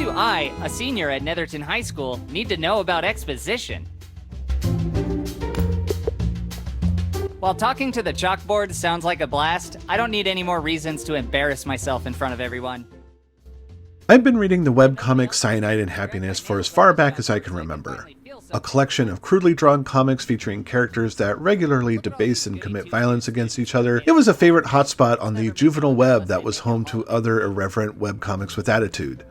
do I, a senior at Netherton High School, need to know about exposition? While talking to the chalkboard sounds like a blast, I don't need any more reasons to embarrass myself in front of everyone. I've been reading the webcomic Cyanide and Happiness for as far back as I can remember. A collection of crudely drawn comics featuring characters that regularly debase and commit violence against each other, it was a favorite hotspot on the juvenile web that was home to other irreverent webcomics with attitude.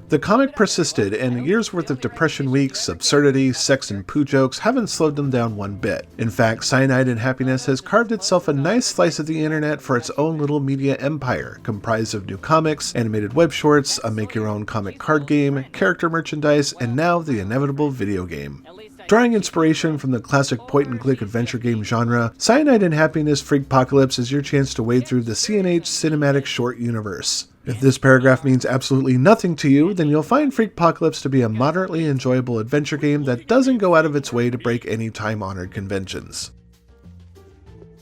The comic persisted, and a year's worth of depression weeks, absurdity, sex, and poo jokes haven't slowed them down one bit. In fact, Cyanide and Happiness has carved itself a nice slice of the internet for its own little media empire, comprised of new comics, animated web shorts, a make-your-own comic card game, character merchandise, and now the inevitable video game. Drawing inspiration from the classic point-and-click adventure game genre, Cyanide and Happiness Freakpocalypse is your chance to wade through the CNH cinematic short universe. If this paragraph means absolutely nothing to you, then you'll find Freakpocalypse to be a moderately enjoyable adventure game that doesn't go out of its way to break any time-honored conventions.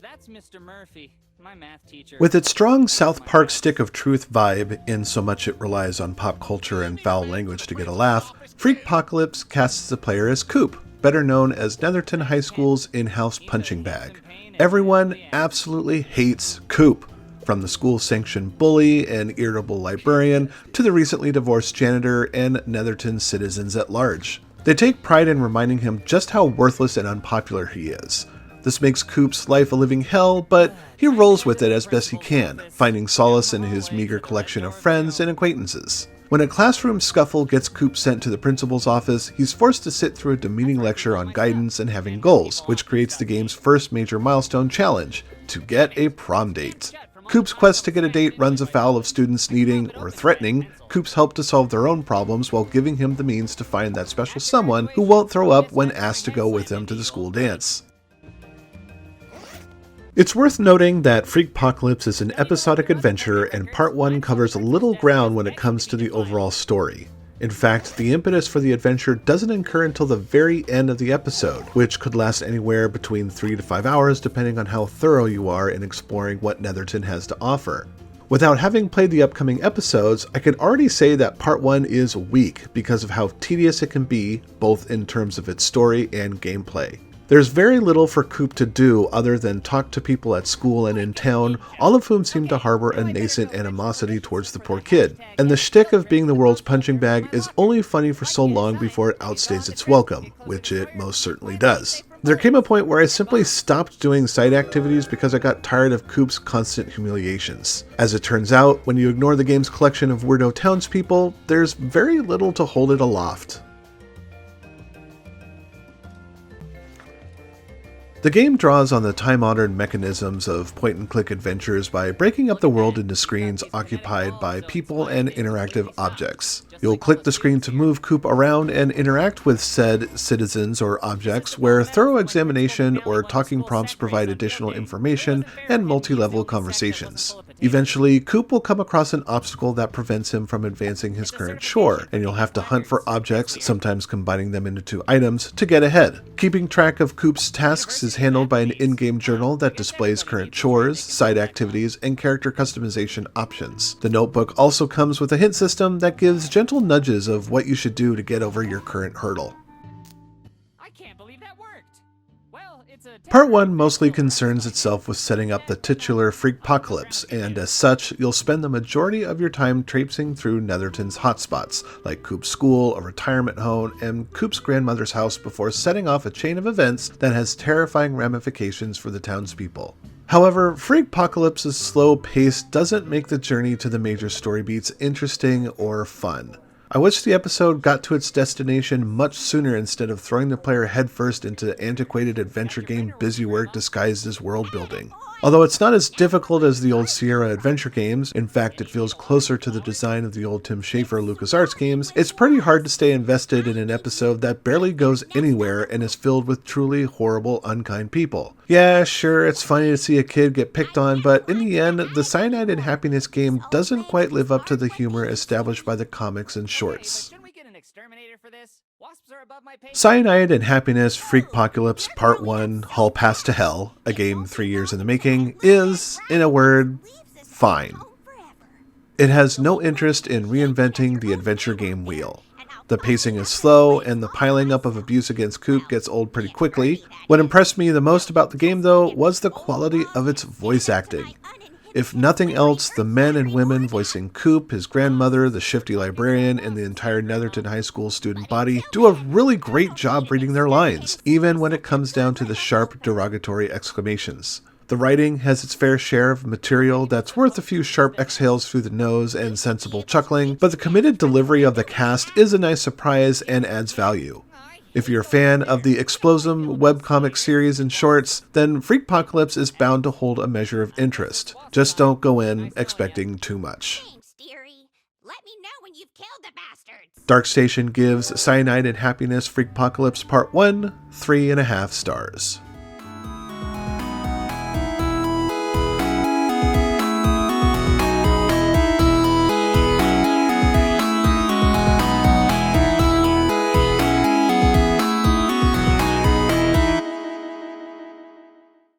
That's Mr. Murphy, my math teacher. With its strong South Park stick of truth vibe, in so much it relies on pop culture and foul language to get a laugh, Freakpocalypse casts the player as Coop, better known as Netherton High School's in-house punching bag. Everyone absolutely hates Coop. From the school-sanctioned bully and irritable librarian to the recently divorced janitor and Netherton citizens at large. They take pride in reminding him just how worthless and unpopular he is. This makes Coop's life a living hell, but he rolls with it as best he can, finding solace in his meager collection of friends and acquaintances. When a classroom scuffle gets Coop sent to the principal's office, he's forced to sit through a demeaning lecture on guidance and having goals, which creates the game's first major milestone challenge, to get a prom date. Coop's quest to get a date runs afoul of students needing, or threatening, Coop's help to solve their own problems while giving him the means to find that special someone who won't throw up when asked to go with him to the school dance. It's worth noting that Freakpocalypse is an episodic adventure, and Part 1 covers little ground when it comes to the overall story. In fact, the impetus for the adventure doesn't occur until the very end of the episode, which could last anywhere between 3 to 5 hours depending on how thorough you are in exploring what Netherton has to offer. Without having played the upcoming episodes, I can already say that Part 1 is weak because of how tedious it can be, both in terms of its story and gameplay. There's very little for Coop to do other than talk to people at school and in town, all of whom seem to harbor a nascent animosity towards the poor kid. And the shtick of being the world's punching bag is only funny for so long before it outstays its welcome, which it most certainly does. There came a point where I simply stopped doing side activities because I got tired of Coop's constant humiliations. As it turns out, when you ignore the game's collection of weirdo townspeople, there's very little to hold it aloft. The game draws on the time-honored mechanisms of point-and-click adventures by breaking up the world into screens occupied by people and interactive objects. You'll click the screen to move Coop around and interact with said citizens or objects, where thorough examination or talking prompts provide additional information and multi-level conversations. Eventually, Coop will come across an obstacle that prevents him from advancing his current chore, and you'll have to hunt for objects, sometimes combining them into 2 items, to get ahead. Keeping track of Coop's tasks is handled by an in-game journal that displays current chores, side activities, and character customization options. The notebook also comes with a hint system that gives gentle nudges of what you should do to get over your current hurdle. Part 1 mostly concerns itself with setting up the titular Freakpocalypse, and as such, you'll spend the majority of your time traipsing through Netherton's hotspots, like Coop's school, a retirement home, and Coop's grandmother's house before setting off a chain of events that has terrifying ramifications for the townspeople. However, Freakpocalypse's slow pace doesn't make the journey to the major story beats interesting or fun. I wish the episode got to its destination much sooner instead of throwing the player headfirst into antiquated adventure game busywork disguised as world building. Although it's not as difficult as the old Sierra adventure games, in fact it feels closer to the design of the old Tim Schafer LucasArts games, it's pretty hard to stay invested in an episode that barely goes anywhere and is filled with truly horrible, unkind people. Yeah, sure, it's funny to see a kid get picked on, but in the end, the Cyanide and Happiness game doesn't quite live up to the humor established by the comics and shorts. Cyanide and Happiness Freakpocalypse Part 1 Hall Pass to Hell, a game 3 years in the making, is, in a word, fine. It has no interest in reinventing the adventure game wheel. The pacing is slow, and the piling up of abuse against Coop gets old pretty quickly. What impressed me the most about the game, though, was the quality of its voice acting. If nothing else, the men and women voicing Coop, his grandmother, the shifty librarian, and the entire Netherton High School student body do a really great job reading their lines, even when it comes down to the sharp, derogatory exclamations. The writing has its fair share of material that's worth a few sharp exhales through the nose and sensible chuckling, but the committed delivery of the cast is a nice surprise and adds value. If you're a fan of the Explosm webcomic series and shorts, then Freakpocalypse is bound to hold a measure of interest. Just don't go in expecting too much. Darkstation gives Cyanide and Happiness Freakpocalypse Part 1 3.5 stars.